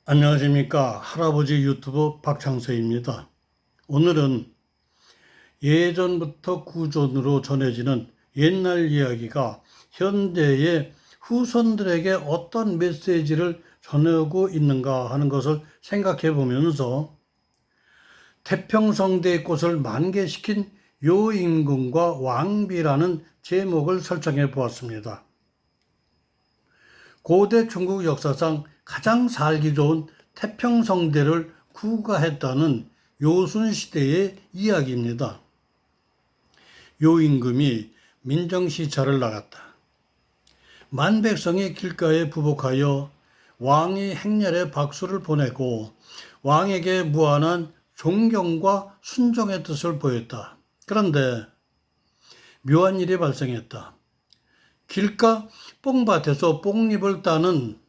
안녕하십니까. 할아버지 유튜브 박창서입니다. 오늘은 예전부터 구전으로 전해지는 옛날 이야기가 현대의 후손들에게 어떤 메시지를 전하고 있는가 하는 것을 생각해 보면서 태평성대의 꽃을 만개시킨 요임금과 왕비라는 제목을 설정해 보았습니다. 고대 중국 역사상 가장 살기 좋은 태평성대를 구가했다는 요순시대의 이야기입니다. 요임금이 민정시찰을 나갔다. 만백성이 길가에 부복하여 왕이 행렬에 박수를 보내고 왕에게 무한한 존경과 순종의 뜻을 보였다. 그런데 묘한 일이 발생했다. 길가 뽕밭에서 뽕잎을 따는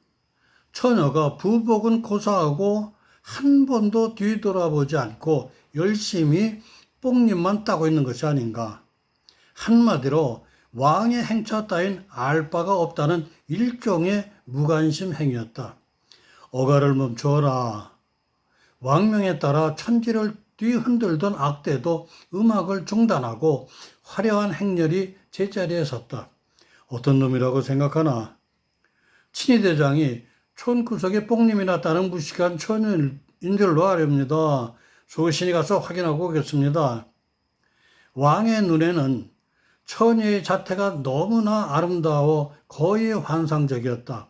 처녀가 부복은 고사하고 한 번도 뒤돌아보지 않고 열심히 뽕잎만 따고 있는 것이 아닌가. 한마디로 왕의 행차 따윈 알 바가 없다는 일종의 무관심 행위였다. 어가를 멈추어라. 왕명에 따라 천지를 뒤흔들던 악대도 음악을 중단하고 화려한 행렬이 제자리에 섰다. 어떤 놈이라고 생각하나? 친위대장이 촌구석에 뽕님이나 따는 무식한 처녀인 줄로 아렵니다. 소신이 가서 확인하고 오겠습니다. 왕의 눈에는 처녀의 자태가 너무나 아름다워 거의 환상적이었다.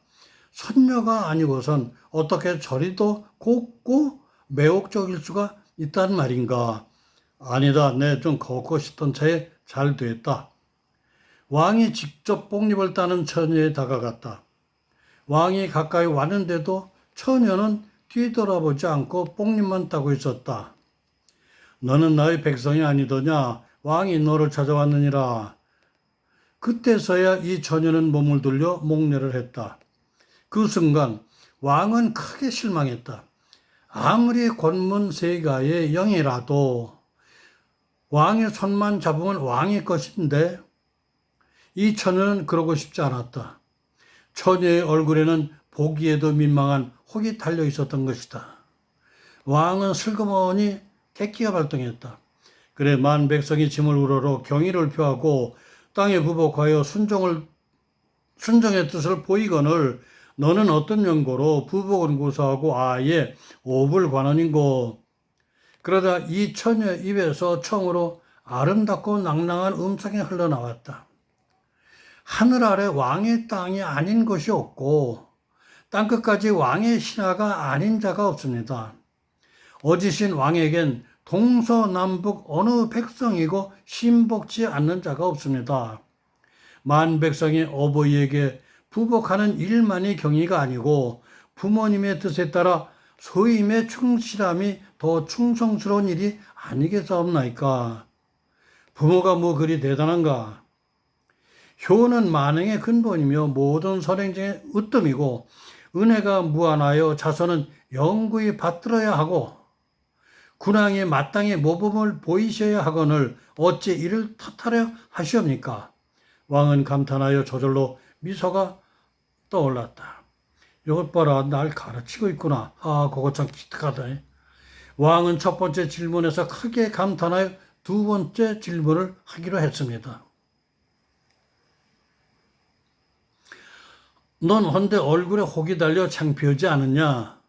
선녀가 아니고선 어떻게 저리도 곱고 매혹적일 수가 있단 말인가. 아니다. 내 좀 걷고 싶던 차에 잘 됐다. 왕이 직접 뽕잎을 따는 처녀에 다가갔다. 왕이 가까이 왔는데도 처녀는 뒤돌아보지 않고 뽕잎만 따고 있었다. 너는 나의 백성이 아니더냐? 왕이 너를 찾아왔느니라. 그때서야 이 처녀는 몸을 돌려 목례를 했다. 그 순간 왕은 크게 실망했다. 아무리 권문세가의 영이라도 왕의 손만 잡으면 왕의 것인데 이 처녀는 그러고 싶지 않았다. 처녀의 얼굴에는 보기에도 민망한 혹이 달려 있었던 것이다. 왕은 슬그머니 객기가 발동했다. 그래 만 백성이 짐을 우러러 경의를 표하고 땅에 부복하여 순정의 뜻을 보이거늘 너는 어떤 연고로 부복은 고사하고 아예 오불관원인고. 그러다 이 처녀 입에서 처음으로 아름답고 낭랑한 음성이 흘러나왔다. 하늘 아래 왕의 땅이 아닌 것이 없고 땅끝까지 왕의 신하가 아닌 자가 없습니다. 어지신 왕에겐 동서남북 어느 백성이고 신복지 않는 자가 없습니다. 만 백성이 어버이에게 부복하는 일만이 경의가 아니고 부모님의 뜻에 따라 소임에 충실함이 더 충성스러운 일이 아니겠사옵나이까. 부모가 뭐 그리 대단한가. 효는 만행의 근본이며 모든 선행중의 으뜸이고 은혜가 무한하여 자손은 영구히 받들어야 하고 군왕이 마땅히 모범을 보이셔야 하거늘 어찌 이를 탓하려 하시옵니까? 왕은 감탄하여 저절로 미소가 떠올랐다. 이것 봐라, 날 가르치고 있구나. 아, 그거 참 기특하다. 왕은 첫 번째 질문에서 크게 감탄하여 두 번째 질문을 하기로 했습니다. 넌 헌데 얼굴에 혹이 달려 창피하지 않느냐?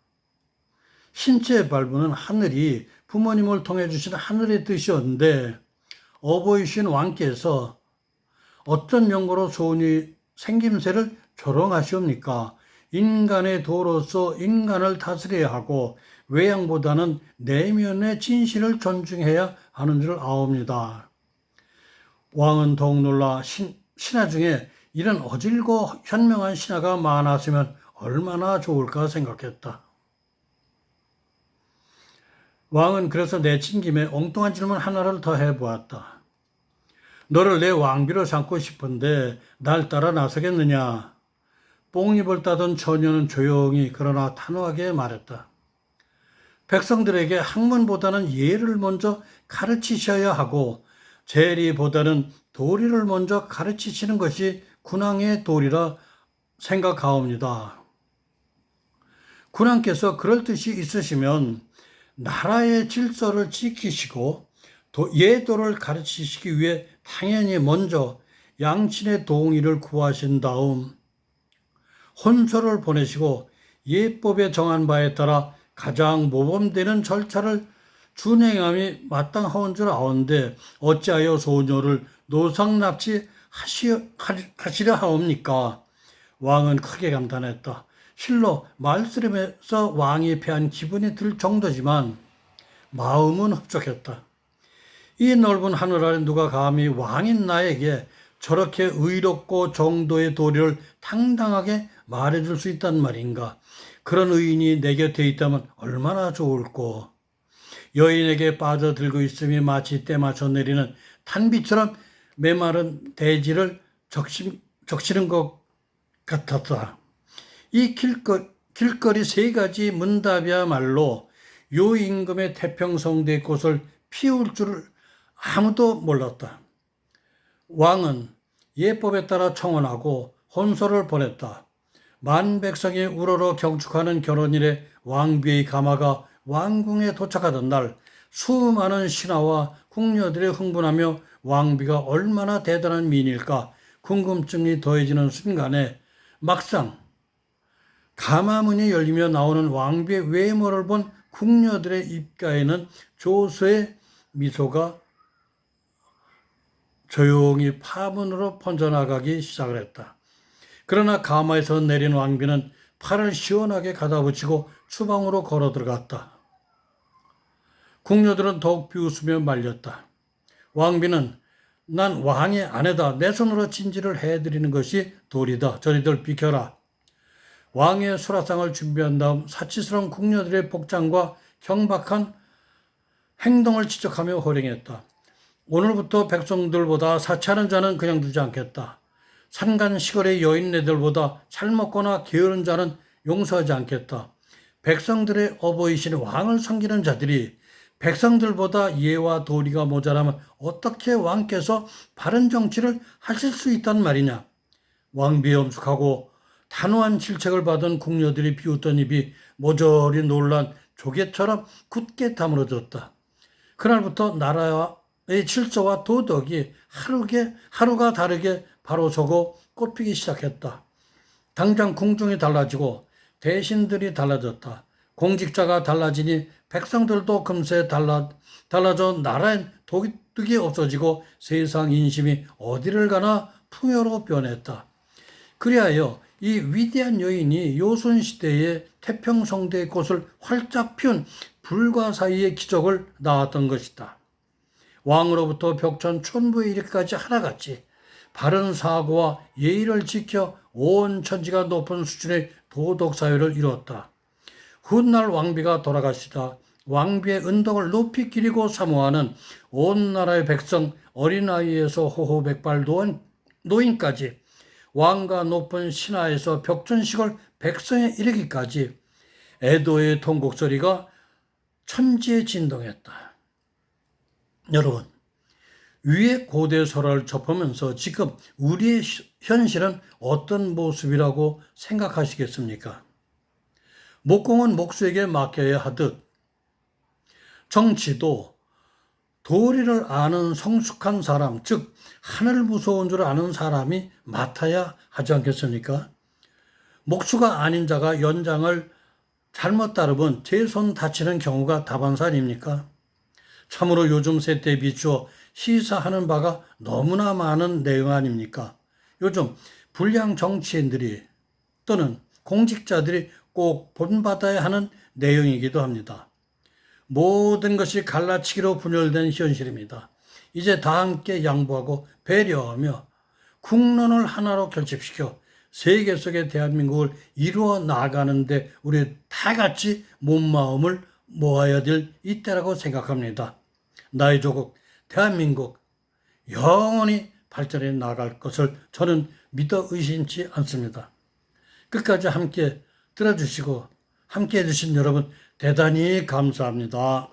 신체의 발부는 하늘이 부모님을 통해 주신 하늘의 뜻이었는데 어보이신 왕께서 어떤 연고로 소원이 생김새를 조롱하시옵니까? 인간의 도로서 인간을 다스려야 하고 외양보다는 내면의 진실을 존중해야 하는 줄 아옵니다. 왕은 더욱 놀라 신하 중에 이런 어질고 현명한 신하가 많았으면 얼마나 좋을까 생각했다. 왕은 그래서 내친 김에 엉뚱한 질문 하나를 더 해보았다. 너를 내 왕비로 삼고 싶은데 날 따라 나서겠느냐? 뽕잎을 따던 처녀는 조용히 그러나 단호하게 말했다. 백성들에게 학문보다는 예를 먼저 가르치셔야 하고 재리보다는 도리를 먼저 가르치시는 것이 군왕의 도리라 생각하옵니다. 군왕께서 그럴 뜻이 있으시면 나라의 질서를 지키시고 예도를 가르치시기 위해 당연히 먼저 양친의 동의를 구하신 다음 혼서를 보내시고 예법에 정한 바에 따라 가장 모범되는 절차를 준행함이 마땅하온 줄 아온데 어찌하여 소녀를 노상납치 하시려 하옵니까? 왕은 크게 감탄했다. 실로 말씀에서 왕이 패한 기분이 들 정도지만 마음은 흡족했다. 이 넓은 하늘 아래 누가 감히 왕인 나에게 저렇게 의롭고 정도의 도리를 당당하게 말해줄 수 있단 말인가. 그런 의인이 내 곁에 있다면 얼마나 좋을꼬. 여인에게 빠져들고 있음이 마치 때 맞춰 내리는 탄비처럼 메마른 대지를 적시는 것 같았다. 이 길거리 세 가지 문답이야말로 요 임금의 태평성대의 꽃을 피울 줄을 아무도 몰랐다. 왕은 예법에 따라 청혼하고 혼서를 보냈다. 만 백성이 우러러 경축하는 결혼일에 왕비의 가마가 왕궁에 도착하던 날 수많은 신하와 궁녀들이 흥분하며 왕비가 얼마나 대단한 미인일까 궁금증이 더해지는 순간에 막상 가마문이 열리며 나오는 왕비의 외모를 본 궁녀들의 입가에는 조소의 미소가 조용히 파문으로 번져나가기 시작을 했다. 그러나 가마에서 내린 왕비는 팔을 시원하게 가다붙이고 주방으로 걸어 들어갔다. 궁녀들은 더욱 비웃으며 말렸다. 왕비는 난 왕의 아내다. 내 손으로 진지를 해드리는 것이 도리다. 저리들 비켜라. 왕의 수라상을 준비한 다음 사치스러운 궁녀들의 복장과 경박한 행동을 지적하며 호령했다. 오늘부터 백성들보다 사치하는 자는 그냥 두지 않겠다. 산간 시골의 여인네들보다 잘 먹거나 게으른 자는 용서하지 않겠다. 백성들의 어버이신 왕을 섬기는 자들이 백성들보다 예와 도리가 모자라면 어떻게 왕께서 바른 정치를 하실 수 있단 말이냐. 왕비의 엄숙하고 단호한 질책을 받은 궁녀들이 비웃던 입이 모조리 놀란 조개처럼 굳게 다물어졌다. 그날부터 나라의 질서와 도덕이 하루가 다르게 바로 서고 꽃피기 시작했다. 당장 궁중이 달라지고 대신들이 달라졌다. 공직자가 달라지니 백성들도 금세 달라져 나라엔 도덕이 없어지고 세상 인심이 어디를 가나 풍요로 변했다. 그리하여 이 위대한 여인이 요순시대의 태평성대의 꽃을 활짝 피운 불가사의의 기적을 낳았던 것이다. 왕으로부터 벽천 촌부에 이르기까지 하나같이 바른 사고와 예의를 지켜 온 천지가 높은 수준의 도덕사회를 이루었다. 훗날 왕비가 돌아가시다 왕비의 은덕을 높이 기리고 사모하는 온 나라의 백성 어린아이에서 호호백발 노인까지 왕과 높은 신하에서 벽천시골 백성에 이르기까지 애도의 통곡소리가 천지에 진동했다. 여러분, 위의 고대 설화를 접하면서 지금 우리의 현실은 어떤 모습이라고 생각하시겠습니까? 목공은 목수에게 맡겨야 하듯 정치도 도리를 아는 성숙한 사람, 즉 하늘 무서운 줄 아는 사람이 맡아야 하지 않겠습니까? 목수가 아닌 자가 연장을 잘못 따르면 제 손 다치는 경우가 다반사 아닙니까? 참으로 요즘 세대에 비추어 시사하는 바가 너무나 많은 내용 아닙니까? 요즘 불량 정치인들이 또는 공직자들이 꼭 본받아야 하는 내용이기도 합니다. 모든 것이 갈라치기로 분열된 현실입니다. 이제 다 함께 양보하고 배려하며 국론을 하나로 결집시켜 세계 속의 대한민국을 이루어 나가는데 우리 다 같이 몸마음을 모아야 될 이때라고 생각합니다. 나의 조국 대한민국 영원히 발전해 나갈 것을 저는 믿어 의심치 않습니다. 끝까지 함께 들어주시고 함께 해주신 여러분 대단히 감사합니다.